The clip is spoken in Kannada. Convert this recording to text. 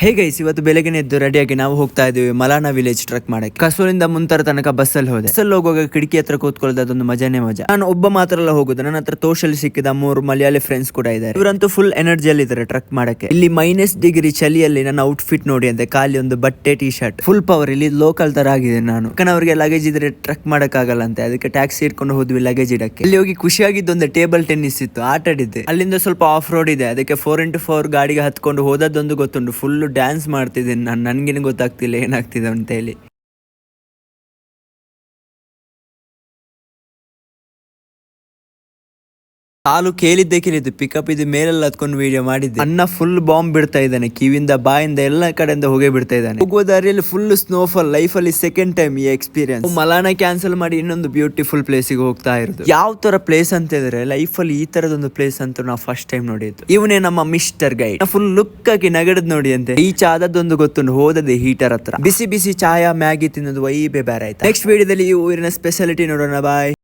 ಹೇ ಗೈಸ್, ಇವತ್ತು ಬೆಳಗ್ಗೆ ಎದ್ದು ರೆಡಿಯಾಗಿ ನಾವು ಹೋಗ್ತಾ ಇದೀವಿ ಮಲಾನಾ ವಿಲೇಜ್ ಟ್ರಕ್ ಮಾಡಕ್ಕೆ. ಕಸೂರಿಂದ ಮುಂತರ ತನಕ ಬಸ್ಸಲ್ಲಿ ಹೋದೆ. ಬಸ್ಸಲ್ಲಿ ಹೋಗುವಾಗ ಕಿಟಕಿ ಹತ್ರ ಕೂತ್ಕೊಳ್ಳೋದು ಅದೊಂದು ಮಜಾನೇ ಮಜಾ. ನಾನು ಒಬ್ಬ ಮಾತ್ರ ಅಲ್ಲ ಹೋಗುದು, ನನ್ನ ಹತ್ರ ತೋಷಲ್ಲಿ ಸಿಕ್ಕಿದ 3 ಮಲಯಾಳಿ ಫ್ರೆಂಡ್ಸ್ ಕೂಡ ಇದ್ದಾರೆ. ಇವರಂತೂ ಫುಲ್ ಎನರ್ಜಿಯಲ್ಲಿ ಇದ್ದಾರೆ ಟ್ರಕ್ ಮಾಡಕ್ಕೆ. ಇಲ್ಲಿ -ಡಿಗ್ರಿ ಚಳಿಯಲ್ಲಿ ನನ್ನ ಔಟ್ಫಿಟ್ ನೋಡಿ ಅಂತೆ, ಖಾಲಿ ಒಂದು ಬಟ್ಟೆ ಟಿ ಶರ್ಟ್, ಫುಲ್ ಪವರ್. ಇಲ್ಲಿ ಲೋಕಲ್ ತರ ಆಗಿದೆ ನಾನು. ಅವರಿಗೆ ಲಗೇಜ್ ಇದ್ರೆ ಟ್ರಕ್ ಮಾಡಕ್ ಆಗಲ್ಲ ಅಂತೆ, ಅದಕ್ಕೆ ಟ್ಯಾಕ್ಸಿ ಇಟ್ಕೊಂಡು ಹೋದ್ವಿ ಲಗೇಜ್ ಇಡಕ್ಕೆ. ಇಲ್ಲಿ ಹೋಗಿ ಖುಷಿಯಾಗಿದ್ದು ಒಂದು ಟೇಬಲ್ ಟೆನ್ನಿಸ್ ಇತ್ತು, ಆಟ ಆಡಿದ್ದೆ. ಅಲ್ಲಿಂದ ಸ್ವಲ್ಪ ಆಫ್ ರೋಡ್ ಇದೆ, ಅದಕ್ಕೆ 4x4 ಗಾಡಿಗೆ ಹತ್ಕೊಂಡು ಹೋದದ್ದೊಂದು ಗೊತ್ತುಂಟು. ಫುಲ್ ಡ್ಯಾನ್ಸ್ ಮಾಡ್ತಿದ್ದೆ ನಾನು, ನನ್ಗೇನು ಗೊತ್ತಾಗ್ತಿಲ್ಲ ಏನಾಗ್ತಿದೆ ಅಂತ ಹೇಳಿ. ಕಾಲು ಕೇಳಿದ್ದೆ ಪಿಕಪ್ ಇದು ಮೇಲೆಲ್ಲ ಹತ್ಕೊಂಡು ವಿಡಿಯೋ ಮಾಡಿದ್ದೆ. ಅನ್ನ ಫುಲ್ ಬಾಂಬ್ ಬಿಡ್ತಾ ಇದ್ದಾನೆ, ಕಿವಿಯಿಂದ ಬಾಯಿಂದ ಎಲ್ಲ ಕಡೆಯಿಂದ ಹೊಗೆ ಬಿಡ್ತಾ ಇದ್ದಾನೆ. ಹೋಗುವ ದಾರಿಯಲ್ಲಿ ಫುಲ್ ಸ್ನೋಫಾಲ್. ಲೈಫ್ ಅಲ್ಲಿ ಸೆಕೆಂಡ್ ಟೈಮ್ ಈ ಎಕ್ಸ್ಪೀರಿಯನ್ಸ್. ಮಲಾನ ಕ್ಯಾನ್ಸಲ್ ಮಾಡಿ ಇನ್ನೊಂದು ಬ್ಯೂಟಿಫುಲ್ ಪ್ಲೇಸಿಗೆ ಹೋಗ್ತಾ ಇರೋದು. ಯಾವ ತರ ಪ್ಲೇಸ್ ಅಂತ ಹೇಳಿದ್ರೆ, ಲೈಫ್ ಅಲ್ಲಿ ಈ ತರದೊಂದು ಪ್ಲೇಸ್ ಅಂತ ನಾವು ಫಸ್ಟ್ ಟೈಮ್ ನೋಡಿದ್ದು. ಇವನೇ ನಮ್ಮ ಮಿಸ್ಟರ್ ಗೈಡ್. ಫುಲ್ ಲುಕ್ ಆಗಿ ನಗಡದ್ ನೋಡಿ ಅಂತೆ. ರೀಚ್ ಆದದ್ದೊಂದು ಗೊತ್ತುಂಟು, ಹೋದದೆ ಹೀಟರ್ ಹತ್ರ ಬಿಸಿ ಬಿಸಿ ಚಾಯ ಮ್ಯಾಗಿ ತಿನ್ನೋದು ವೈಬೇ ಬೇರೆ ಆಯ್ತು. ನೆಕ್ಸ್ಟ್ ವಿಡಿಯೋದಲ್ಲಿ ಈ ಊರಿನ ಸ್ಪೆಷಾಲಿಟಿ ನೋಡೋಣ. ಬಾಯ್.